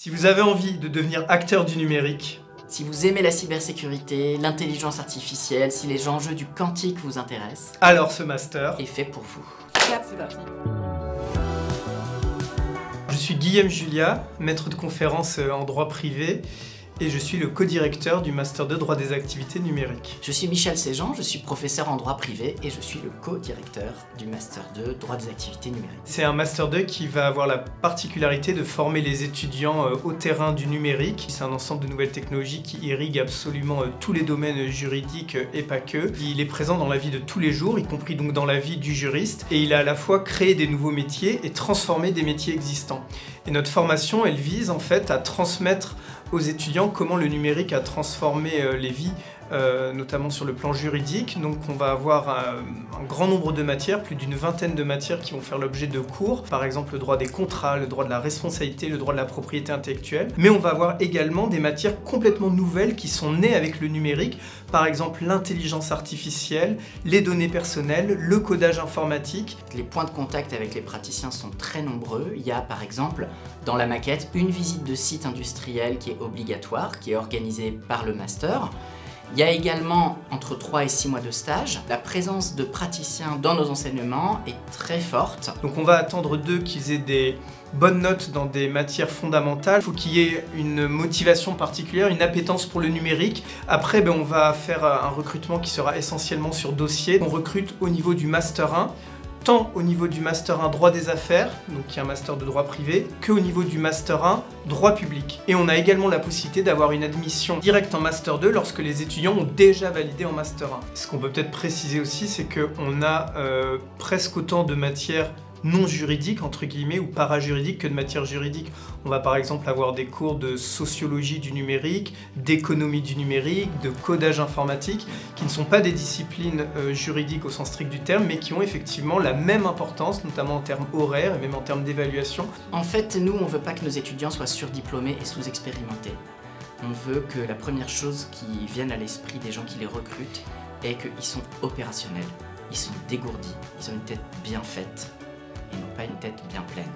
Si vous avez envie de devenir acteur du numérique, si vous aimez la cybersécurité, l'intelligence artificielle, si les enjeux du quantique vous intéressent, alors ce master est fait pour vous. C'est parti. Je suis Guillaume Julia, maître de conférence en droit privé, et je suis le co-directeur du Master 2 droit des activités numériques. Je suis Michel Séjean, je suis professeur en droit privé et je suis le co-directeur du Master 2 droit des activités numériques. C'est un Master 2 qui va avoir la particularité de former les étudiants au terrain du numérique. C'est un ensemble de nouvelles technologies qui irriguent absolument tous les domaines juridiques et pas que. Il est présent dans la vie de tous les jours, y compris donc dans la vie du juriste, et il a à la fois créé des nouveaux métiers et transformé des métiers existants. Et notre formation, elle vise en fait à transmettre aux étudiants comment le numérique a transformé les vies, notamment sur le plan juridique. Donc on va avoir un grand nombre de matières, plus d'une vingtaine de matières qui vont faire l'objet de cours. Par exemple le droit des contrats, le droit de la responsabilité, le droit de la propriété intellectuelle. Mais on va avoir également des matières complètement nouvelles qui sont nées avec le numérique. Par exemple l'intelligence artificielle, les données personnelles, le codage informatique. Les points de contact avec les praticiens sont très nombreux. Il y a par exemple dans la maquette une visite de site industriel qui est obligatoire, qui est organisée par le master. Il y a également entre 3 et 6 mois de stage. La présence de praticiens dans nos enseignements est très forte. Donc on va attendre d'eux qu'ils aient des bonnes notes dans des matières fondamentales. Il faut qu'il y ait une motivation particulière, une appétence pour le numérique. Après, on va faire un recrutement qui sera essentiellement sur dossier. On recrute au niveau du Master 1, tant au niveau du Master 1 droit des affaires, donc qui est un master de droit privé, qu'au niveau du Master 1 droit public. Et on a également la possibilité d'avoir une admission directe en Master 2 lorsque les étudiants ont déjà validé en Master 1. Ce qu'on peut peut-être préciser aussi, c'est qu'on a presque autant de matières non juridiques, entre guillemets, ou parajuridiques que de matières juridiques. On va par exemple avoir des cours de sociologie du numérique, d'économie du numérique, de codage informatique, qui ne sont pas des disciplines juridiques au sens strict du terme, mais qui ont effectivement la même importance, notamment en termes horaires et même en termes d'évaluation. En fait, nous, on ne veut pas que nos étudiants soient surdiplômés et sous-expérimentés. On veut que la première chose qui vienne à l'esprit des gens qui les recrutent est qu'ils sont opérationnels, ils sont dégourdis, ils ont une tête bien faite et non pas une tête bien pleine.